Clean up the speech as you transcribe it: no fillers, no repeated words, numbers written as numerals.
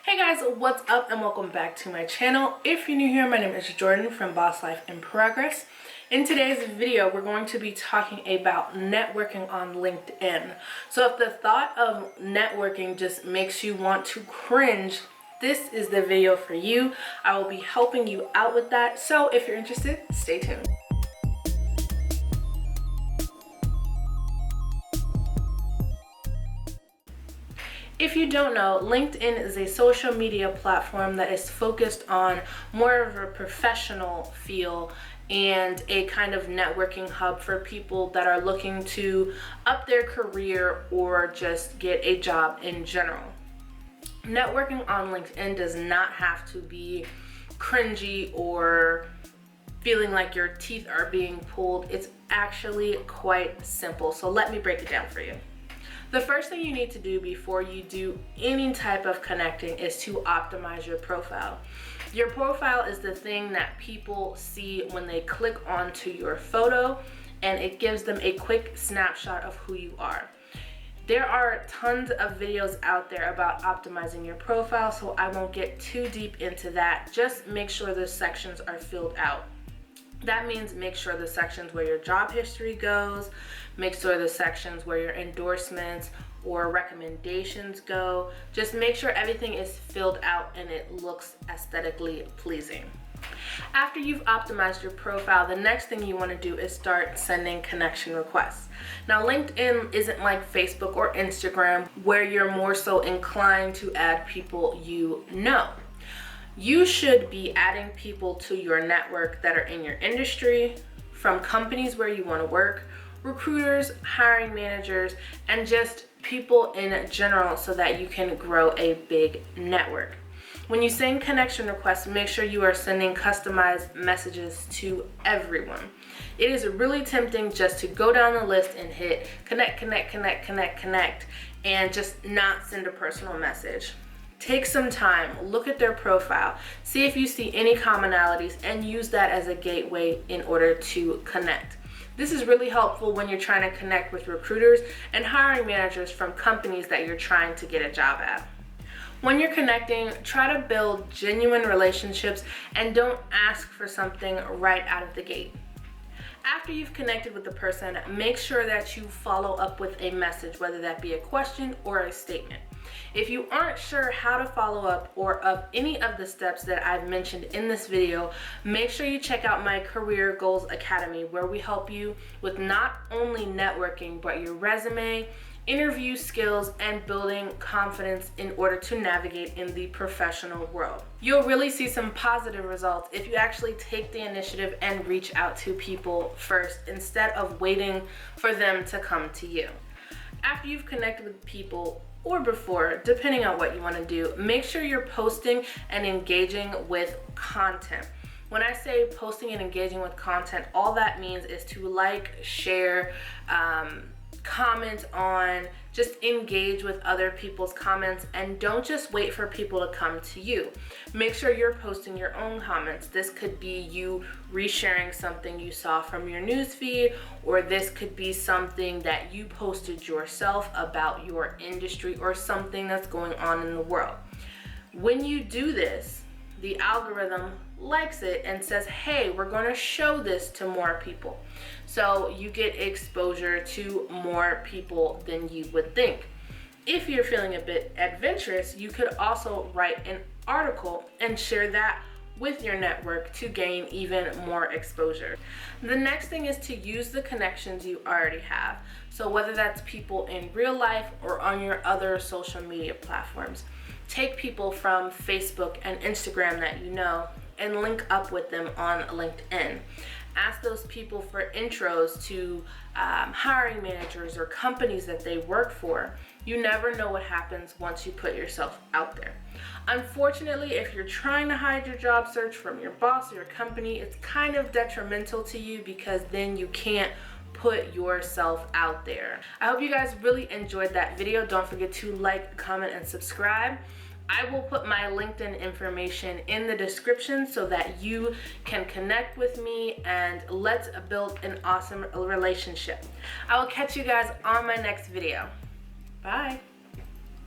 Hey guys, what's up and welcome back to my channel. If you're new here, my name is Jordan from Boss Life in Progress. In today's video, we're going to be talking about networking on LinkedIn. So if the thought of networking just makes you want to cringe, this is the video for you. I will be helping you out with that. So if you're interested, stay tuned. If you don't know, LinkedIn is a social media platform that is focused on more of a professional feel and a kind of networking hub for people that are looking to up their career or just get a job in general. Networking on LinkedIn does not have to be cringy or feeling like your teeth are being pulled. It's actually quite simple. So let me break it down for you. The first thing you need to do before you do any type of connecting is to optimize your profile. Your profile is the thing that people see when they click onto your photo, and it gives them a quick snapshot of who you are. There are tons of videos out there about optimizing your profile, so I won't get too deep into that. Just make sure the sections are filled out. That means make sure the sections where your job history goes, make sure the sections where your endorsements or recommendations go. Just make sure everything is filled out and it looks aesthetically pleasing. After you've optimized your profile, the next thing you want to do is start sending connection requests. Now, LinkedIn isn't like Facebook or Instagram where you're more so inclined to add people you know. You should be adding people to your network that are in your industry, from companies where you want to work, recruiters, hiring managers, and just people in general so that you can grow a big network. When you send connection requests, make sure you are sending customized messages to everyone. It is really tempting just to go down the list and hit connect, and just not send a personal message. Take some time, look at their profile, see if you see any commonalities, and use that as a gateway in order to connect. This is really helpful when you're trying to connect with recruiters and hiring managers from companies that you're trying to get a job at. When you're connecting, try to build genuine relationships and don't ask for something right out of the gate. After you've connected with the person, make sure that you follow up with a message, whether that be a question or a statement. If you aren't sure how to follow up or of any of the steps that I've mentioned in this video, make sure you check out my Career Goals Academy, where we help you with not only networking, but your resume, interview skills, and building confidence in order to navigate in the professional world. You'll really see some positive results if you actually take the initiative and reach out to people first instead of waiting for them to come to you. After you've connected with people, or before, depending on what you want to do, make sure you're posting and engaging with content. When I say posting and engaging with content, all that means is to like, share, comment on, just engage with other people's comments, and don't just wait for people to come to you. Make sure you're posting your own comments. This could be you resharing something you saw from your newsfeed, or this could be something that you posted yourself about your industry or something that's going on in the world. When you do this, the algorithm likes it and says, hey, we're going to show this to more people. So you get exposure to more people than you would think. If you're feeling a bit adventurous, you could also write an article and share that with your network to gain even more exposure. The next thing is to use the connections you already have. So whether that's people in real life or on your other social media platforms, take people from Facebook and Instagram that you know and link up with them on LinkedIn. Ask those people for intros to hiring managers or companies that they work for. You never know what happens once you put yourself out there. Unfortunately, if you're trying to hide your job search from your boss or your company, it's kind of detrimental to you because then you can't put yourself out there. I hope you guys really enjoyed that video. Don't forget to like, comment, and subscribe. I will put my LinkedIn information in the description so that you can connect with me and let's build an awesome relationship. I will catch you guys on my next video. Bye.